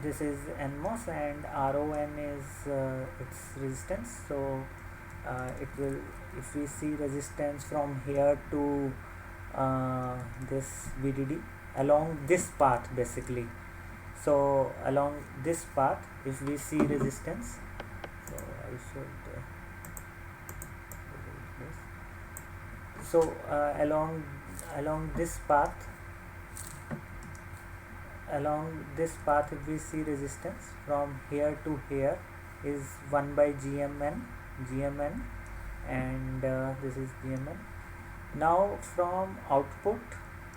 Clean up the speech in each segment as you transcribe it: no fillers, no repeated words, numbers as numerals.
this is NMOS, and RON is its resistance. So it will, if we see resistance from here to this VDD along this path basically. So along this path if we see resistance, so I should delete this. So along this path, if we see resistance from here to here is 1 by GMN, and this is GMN. Now from output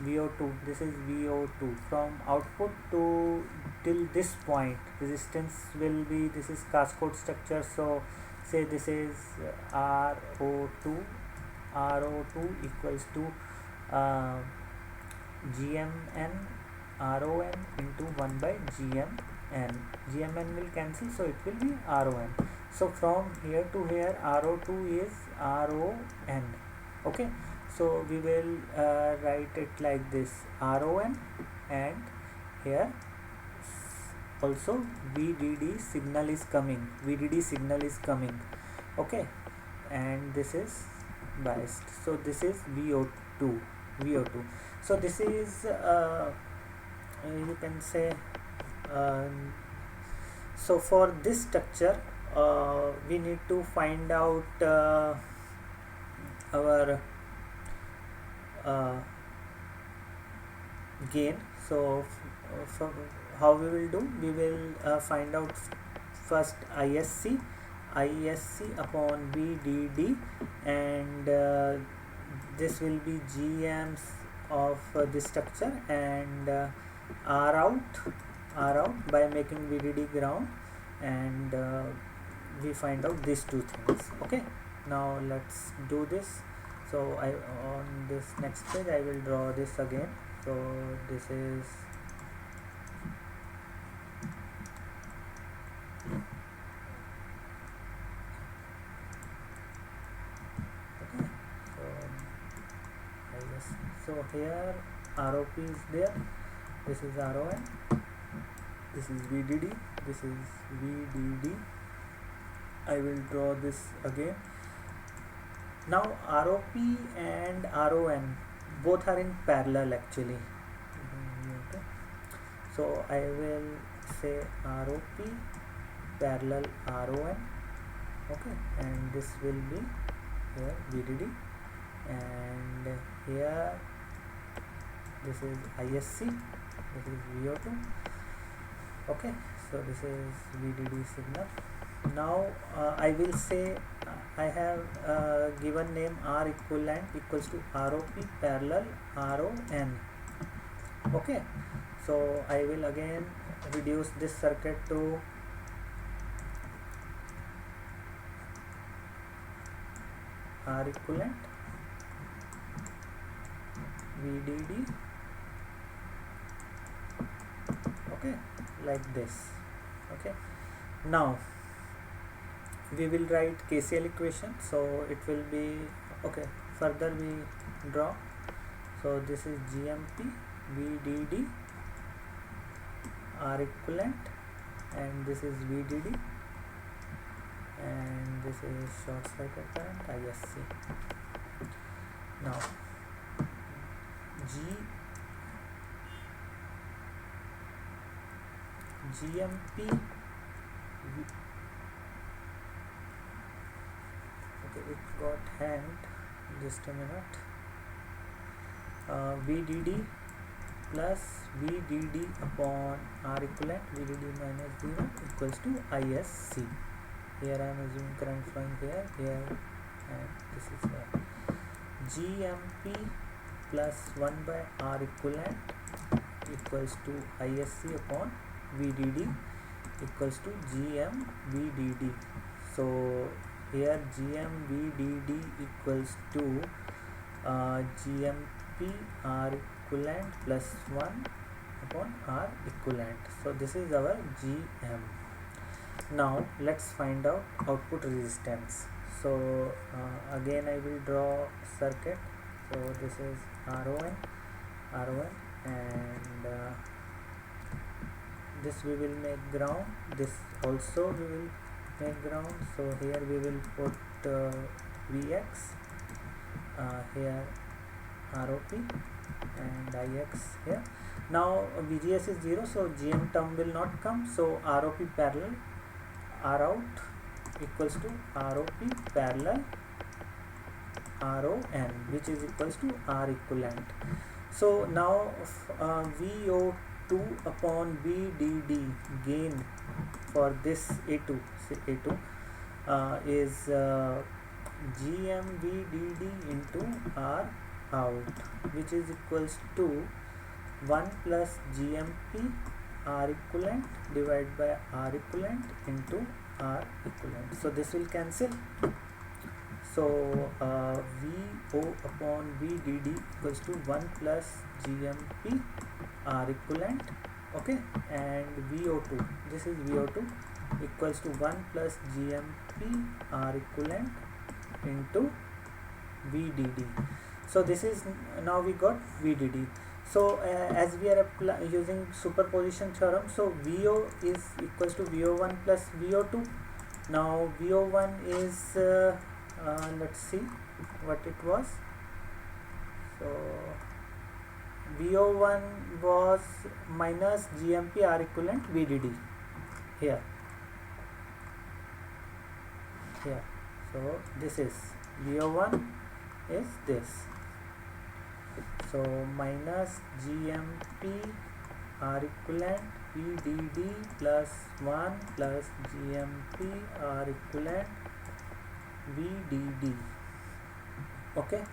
VO2, this is VO2, from output to till this point resistance will be, this is cascade structure, so say this is RO2 equals to GMN RON into 1 by GMN will cancel, so it will be RON. So from here to here RO2 is RON. Okay, so we will write it like this, RON, and here also VDD signal is coming, okay, and this is biased, so this is VO2. So this is you can say so for this structure we need to find out our gain. So how we will do, we will find out first ISC upon VDD, and this will be GMs of this structure, and R out by making VDD ground, and we find out these two things. Okay, now let's do this. So I, on this next page I will draw this again. So this is okay. So I guess, so here ROP is there, this is RON, this is VDD, this is VDD. I will draw this again. Now ROP and RON both are in parallel actually. Okay. So I will say ROP parallel RON, okay, and this will be here VDD, and here this is ISC, this is VO2. Okay, so this is VDD signal. Now I will say I have given name R equivalent equals to ROP parallel RON. Okay, so I will again reduce this circuit to R equivalent VDD, okay, like this. Okay, now we will write KCL equation, so it will be okay. Further we draw, so this is GMP VDD R equivalent, and this is VDD, and this is short circuit current ISC. Now GMP okay, it got hanged, just a minute. VDD plus VDD upon R equivalent, VDD minus 0 equals to ISC. Here I am assuming current flowing here, and this is here. GMP plus 1 by R equivalent equals to ISC upon VDD equals to GM VDD. So here GM VDD equals to GMP R equivalent plus 1 upon R equivalent. So this is our GM. Now let's find out output resistance. So again I will draw circuit. So this is RON, and this we will make ground, this also we will make ground. So here we will put Vx, here ROP and Ix here. Now VGS is 0, so GM term will not come, so ROP parallel Rout equals to ROP parallel RON, which is equals to R equivalent. So now VO2 upon VDD gain for this A2, say A2 is GMVDD into R out, which is equals to 1 plus GMP R equivalent divided by R equivalent into R equivalent. So this will cancel. So VO upon VDD equals to 1 plus GMP R equivalent, okay, and VO2, this is VO2 equals to 1 plus GMP R equivalent into VDD. So this is, now we got VDD. So as we are using superposition theorem, so VO is equals to VO1 plus VO2. Now VO1 is let's see what it was. So VO1 was minus GMP R equivalent VDD here. So this is VO1 is this. So minus GMP R equivalent VDD plus 1 plus GMP R equivalent VDD, okay.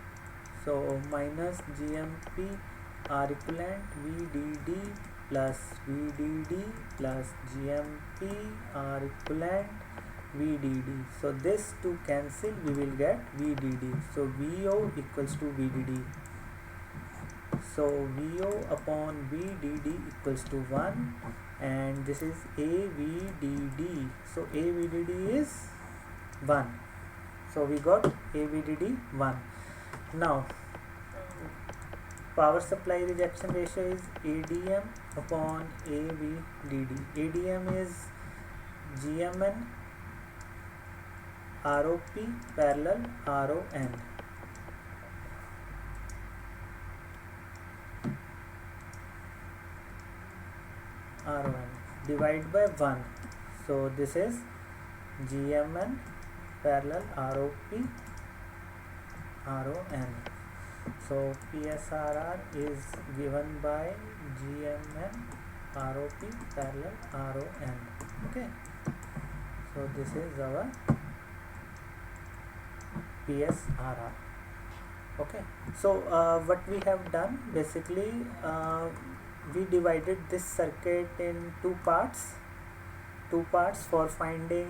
So minus GMP R equivalent VDD plus VDD plus GMP R equivalent VDD. So this to cancel, we will get VDD. So VO equals to VDD. So VO upon VDD equals to 1, and this is AVDD. So AVDD is 1. So we got AVDD 1. Now power supply rejection ratio is ADM upon AVDD. ADM is GMN ROP parallel RON. Divide by 1. So this is GMN parallel ROP RON. So PSRR is given by GMN ROP parallel RON. Okay. So this is our PSRR. Okay. So what we have done, basically we divided this circuit in two parts for finding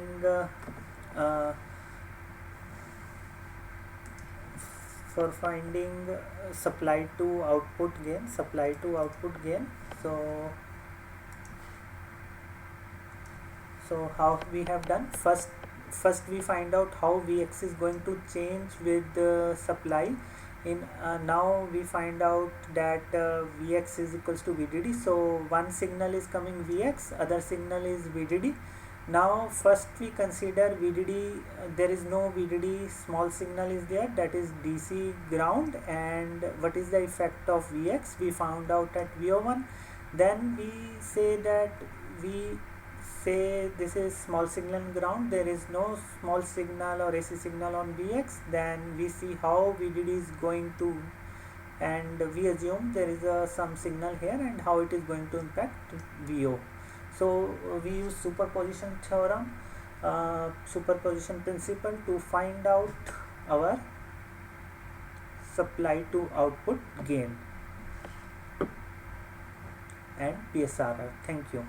supply to output gain. So how we have done, first we find out how Vx is going to change with the supply. In now we find out that Vx is equals to VDD. So one signal is coming Vx, other signal is VDD. Now first we consider VDD, there is no VDD, small signal is there, that is DC ground. And what is the effect of Vx? We found out at VO1. Then we say this is small signal ground, there is no small signal or AC signal on Vx. Then we see how VDD is going to, and we assume there is some signal here, and how it is going to impact VO. So we use superposition theorem, superposition principle to find out our supply to output gain and PSRR. Thank you.